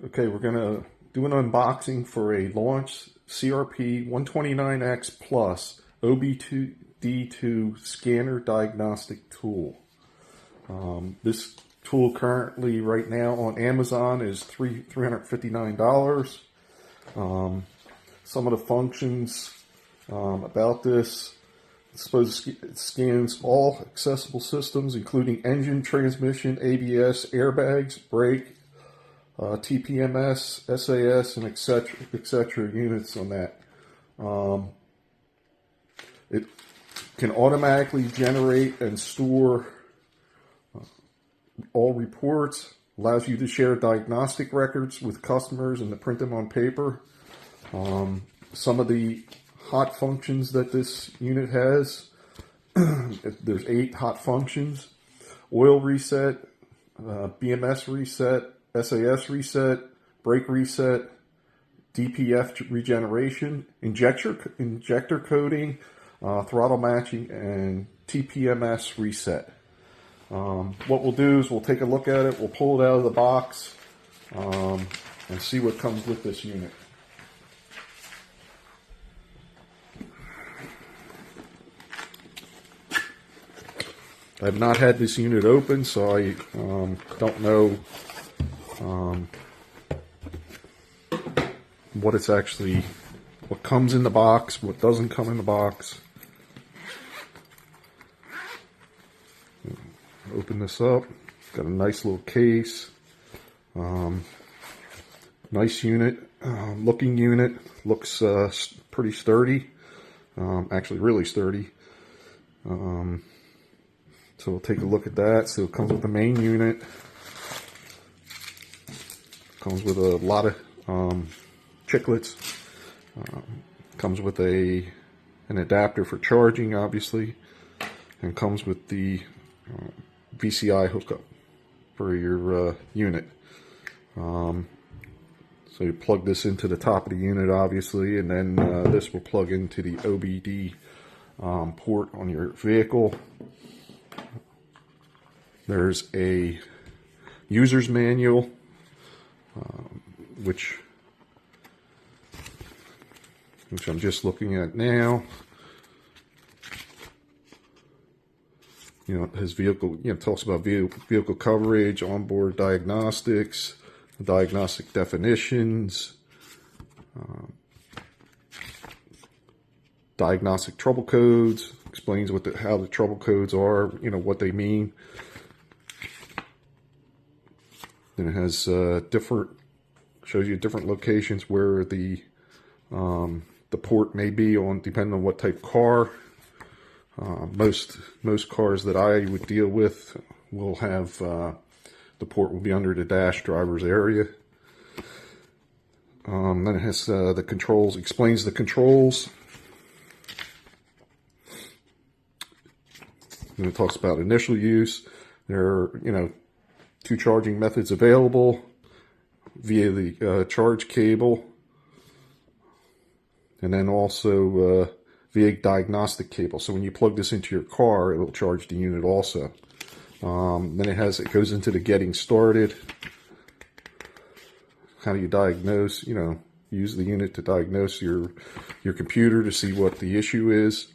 Okay, we're going to do an unboxing for a launch CRP129X PLUS OBD2 scanner diagnostic tool. This tool currently right now on Amazon is $359. Some of the functions about this: it scans all accessible systems, including engine, transmission, ABS, airbags, brake, TPMS, SAS, and etc. units on that. It can automatically generate and store all reports, allows you to share diagnostic records with customers and to print them on paper. Some of the hot functions that this unit has, there's 8 hot functions: oil reset, BMS reset, SAS reset, brake reset, DPF regeneration, injector coding, throttle matching, and TPMS reset. What we'll do is we'll take a look at it, we'll pull it out of the box, and see what comes with this unit. I have not had this unit open, so I don't know what comes in the box, what doesn't come in the box. Open this up. Got a nice little case. Nice unit, looking unit. Looks pretty sturdy. Actually, really sturdy. So we'll take a look at that. So it comes with the main unit. Comes with a lot of chiclets. Comes with an adapter for charging, obviously, and comes with the VCI hookup for your unit. So you plug this into the top of the unit, obviously, and then this will plug into the OBD port on your vehicle. There's a user's manual, which I'm just looking at now. It has vehicle, talks about vehicle coverage, onboard diagnostics, diagnostic definitions, diagnostic trouble codes, explains how the trouble codes are, what they mean. Then it has shows you different locations where the port may be depending on what type of car. Most cars that I would deal with will have the port will be under the dash driver's area. Then it has the controls, explains the controls. And it talks about initial use. There are, 2 charging methods available via the charge cable, and then also via diagnostic cable. So when you plug this into your car, it will charge the unit also. Then it goes into the getting started. How do you diagnose? Use the unit to diagnose your computer to see what the issue is.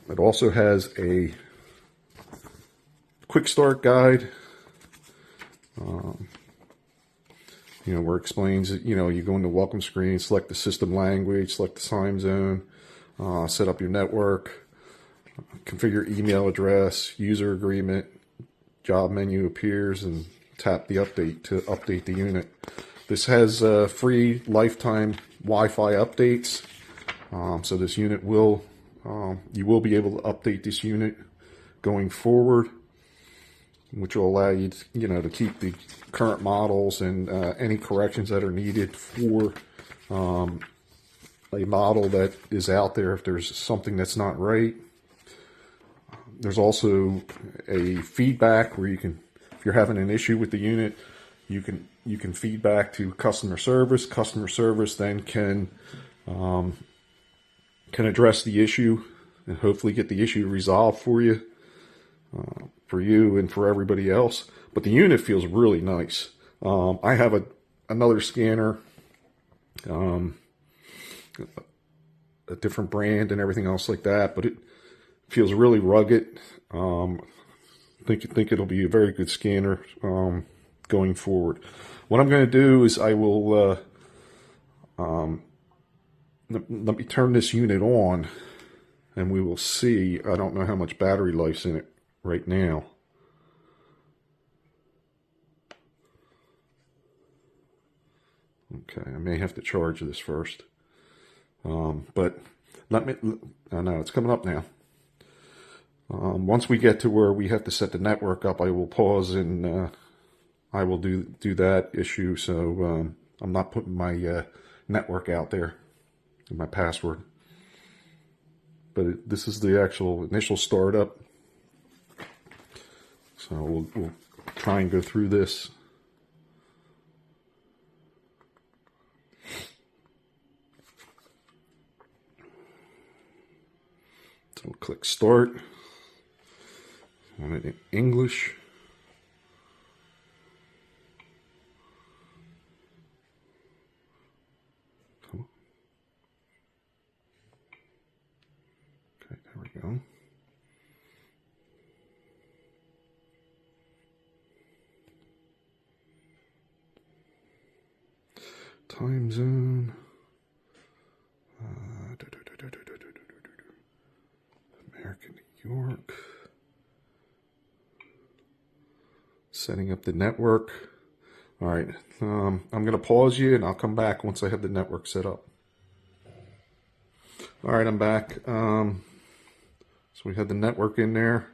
It also has a quick start guide, where it explains that, you go into welcome screen, select the system language, select the time zone, set up your network, configure email address, user agreement, job menu appears, and tap the update to update the unit. This has free lifetime Wi-Fi updates, so this unit you will be able to update this unit going forward, which will allow you to keep the current models and any corrections that are needed for a model that is out there if there's something that's not right. There's also a feedback where you can, if you're having an issue with the unit, you can feedback to customer service. Customer service then can address the issue and hopefully get the issue resolved for you. for you and for everybody else. But the unit feels really nice. I have another scanner, a different brand and everything else like that, but it feels really rugged. Think it'll be a very good scanner going forward. What I'm going to do is I will let me turn this unit on, and we will see. I don't know how much battery life's in it right now. Okay, I may have to charge this first. But let me, I know it's coming up now. Once we get to where we have to set the network up, I will pause and I will do that issue. So I'm not putting my network out there, my password. But this is the actual initial startup. So we'll try and go through this. So we'll click start. I want it in English. Okay, there we go. Time zone. American, New York. Setting up the network. All right, I'm going to pause you and I'll come back once I have the network set up. All right, I'm back. So we had the network in there.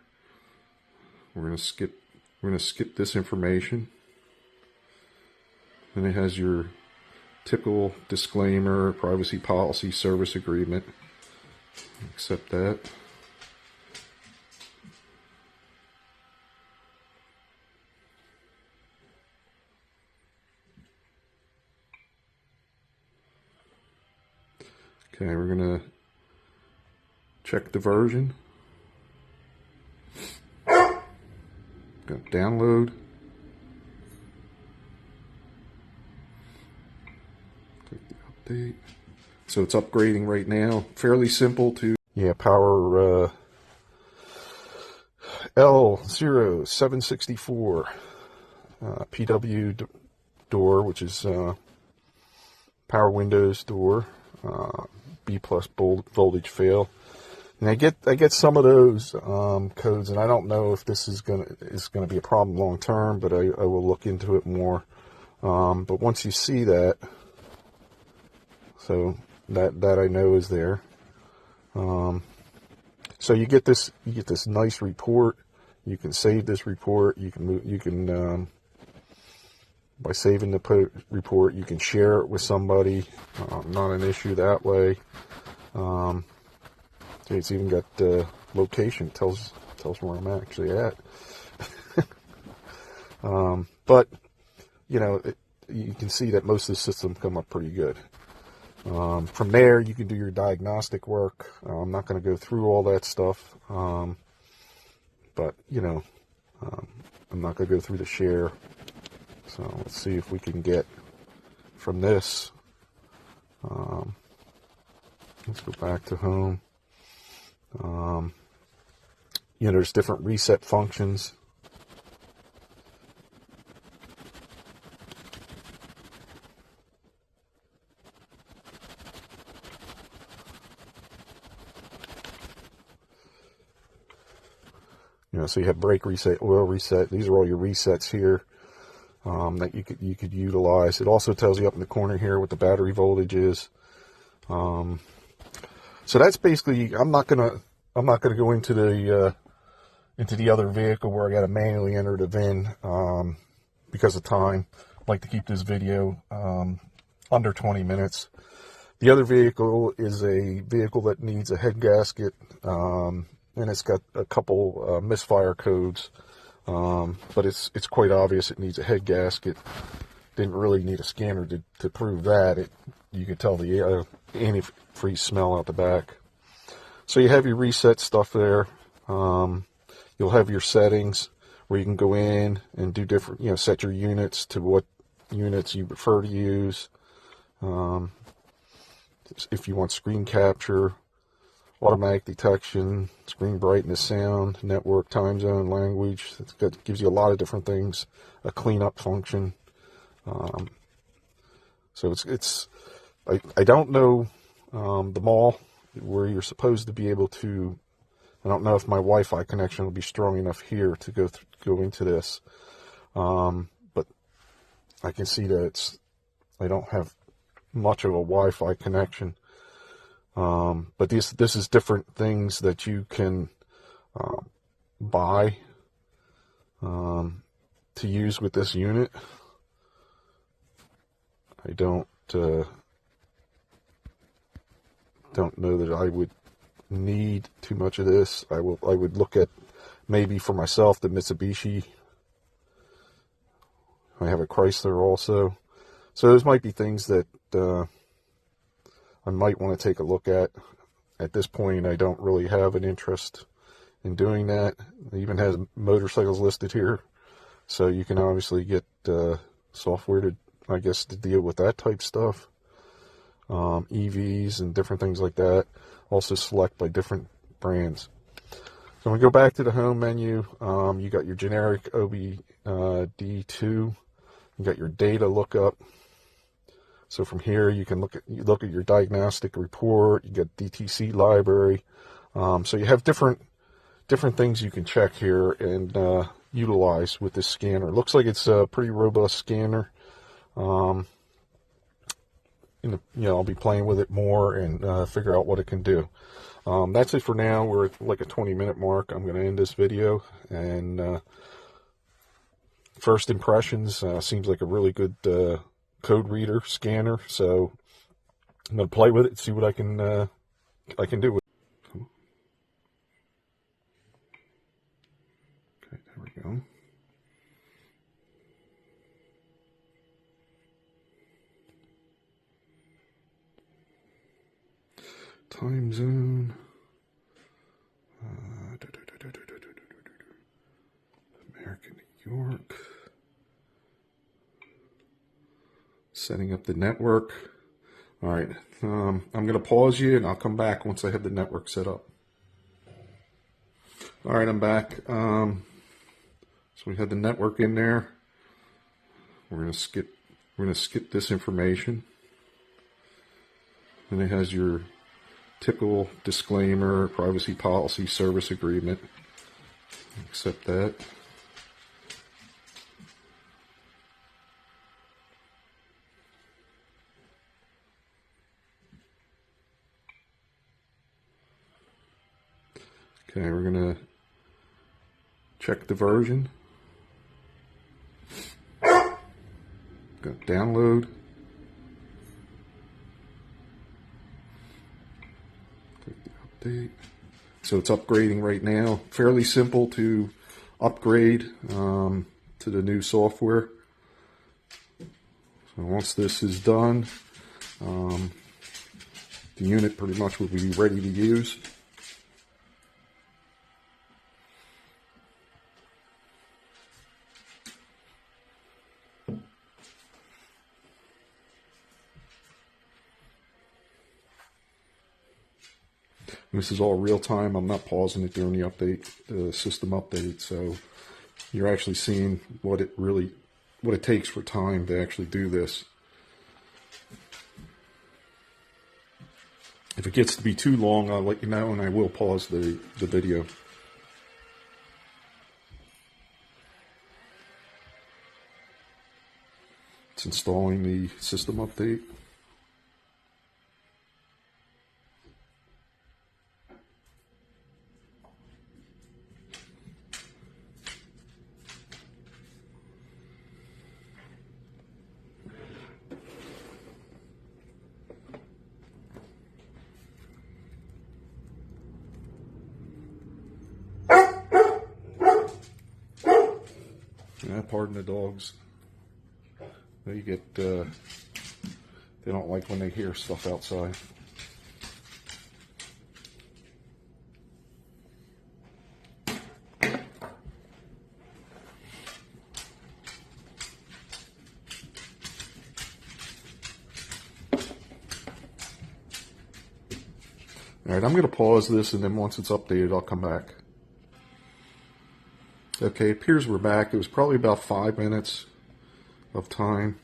We're going to skip this information. And it has your typical disclaimer, privacy policy, service agreement. Accept that. Okay, we're going to check the version. Going to download. Click the update. So it's upgrading right now. Fairly simple to, yeah, power L0764 PW door, which is power windows door. B+ voltage fail, and I get some of those codes, and I don't know if this is gonna be a problem long term, but I will look into it more. But once you see that, so that I know is there. So you get this nice report. You can save this report. You can by saving the report, you can share it with somebody. Not an issue that way. It's even got location. Tells where I'm actually at. But you know, you can see that most of the systems come up pretty good. From there, you can do your diagnostic work. I'm not going to go through all that stuff, but you know, I'm not going to go through the share. So let's see if we can get from this. Let's go back to home. You know, there's different reset functions. You know, so you have brake reset, oil reset. These are all your resets here. That you could utilize. It also tells you up in the corner here what the battery voltage is. So that's basically. I'm not gonna go into the other vehicle where I got to manually enter the VIN because of time. I'd like to keep this video under 20 minutes. The other vehicle is a vehicle that needs a head gasket, and it's got a couple misfire codes. But it's quite obvious it needs a head gasket. Didn't really need a scanner to prove that. You could tell the antifreeze smell out the back. So you have your reset stuff there. You you'll have your settings where you can go in and do different, set your units to what units you prefer to use. If you want screen capture, automatic detection, screen brightness, sound, network, time zone, language. It gives you a lot of different things. A cleanup function. So I don't know the mall where you're supposed to be able to. I don't know if my Wi-Fi connection will be strong enough here to go into this, but I can see that I don't have much of a Wi-Fi connection. But this is different things that you can buy to use with this unit. I don't know that I would need too much of this. I would look at maybe for myself the Mitsubishi. I have a Chrysler also. So those might be things that I might want to take a look at. At this point, I don't really have an interest in doing that. It even has motorcycles listed here. So you can obviously get software to, I guess, to deal with that type stuff. EVs and different things like that. Also select by different brands. So when we go back to the home menu, you got your generic OBD2. You got your data lookup. So from here you can look at your diagnostic report. You get DTC library. So you have different things you can check here and utilize with this scanner. It looks like it's a pretty robust scanner. I'll be playing with it more and figure out what it can do. That's it for now. We're at like a 20-minute mark. I'm going to end this video. And first impressions, seems like a really good code reader scanner. So I'm going to play with it and see what I can do with it. Okay, there we go. Time zone. American New York. Setting up the network. All right. I'm going to pause you and I'll come back once I have the network set up. All right, I'm back. So we had the network in there. We're going to skip this information. And it has your typical disclaimer, privacy policy, service agreement. Accept that. Okay, we're going to check the version. Got download. So it's upgrading right now. Fairly simple to upgrade to the new software. So once this is done, the unit pretty much will be ready to use. This is all real time. I'm not pausing it during the update, the system update. So you're actually seeing what it takes for time to actually do this. If it gets to be too long, I'll let you know and I will pause the video. It's installing the system update. Pardon the dogs. They get they don't like when they hear stuff outside. All right, I'm going to pause this, and then once it's updated, I'll come back. Okay, it appears we're back. It was probably about 5 minutes of time.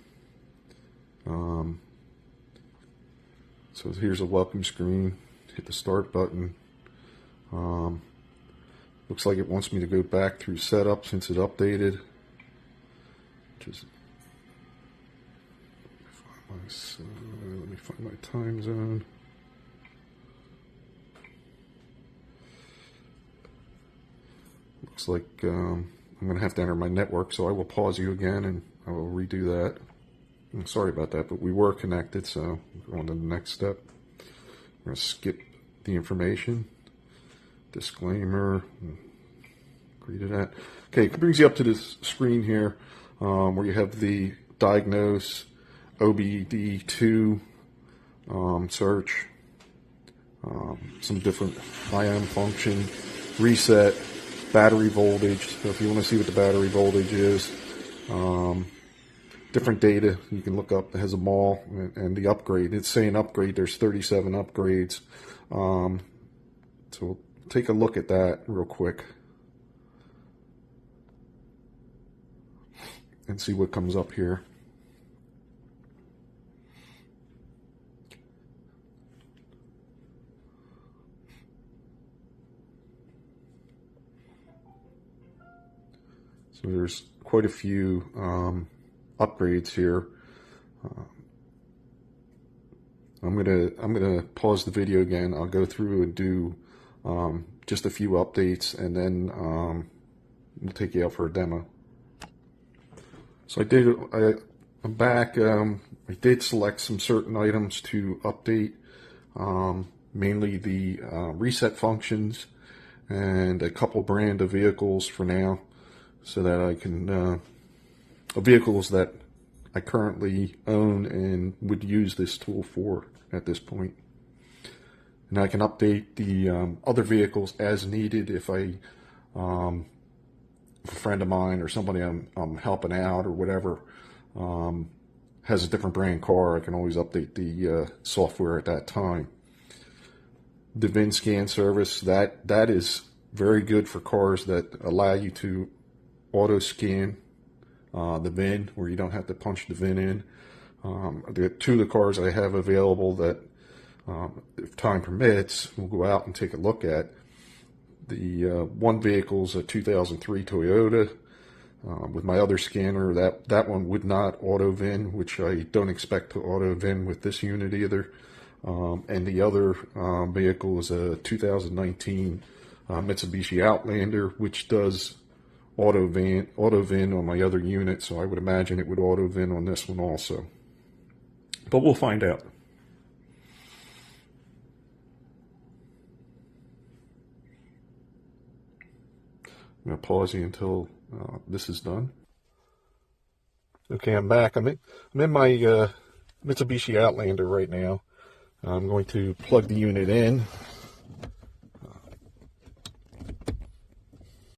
So here's a welcome screen. Hit the start button. Looks like it wants me to go back through setup since it updated. Just let me find my time zone. Looks like I'm going to have to enter my network, so I will pause you again and I will redo that. I'm sorry about that, but we were connected, so we're on to the next step. I'm going to skip the information. Disclaimer. Agree to that. Okay, it brings you up to this screen here where you have the diagnose OBD2 search, some different IM function, reset, battery voltage. So if you want to see what the battery voltage is, different data you can look up. It has them all, and the upgrade. It's saying upgrade. There's 37 upgrades. So we'll take a look at that real quick and see what comes up here. So there's quite a few upgrades here. I'm gonna pause the video again. I'll go through and do just a few updates, and then we'll take you out for a demo. So I'm back. I did select some certain items to update, mainly the reset functions and a couple brand of vehicles for now, so that I can vehicles that I currently own and would use this tool for at this point. And I can update the other vehicles as needed if if a friend of mine or somebody I'm helping out or whatever has a different brand car. I can always update the software at that time. The VIN scan service, that is very good for cars that allow you to auto scan the VIN, where you don't have to punch the VIN in. The two of the cars I have available that, if time permits, we'll go out and take a look at. The one vehicle is a 2003 Toyota. With my other scanner, that one would not auto VIN, which I don't expect to auto VIN with this unit either. And the other vehicle is a 2019 Mitsubishi Outlander, which does auto VIN on my other unit, so I would imagine it would auto VIN on this one also. But we'll find out. I'm going to pause you until this is done. Okay, I'm back. I'm in my Mitsubishi Outlander right now. I'm going to plug the unit in.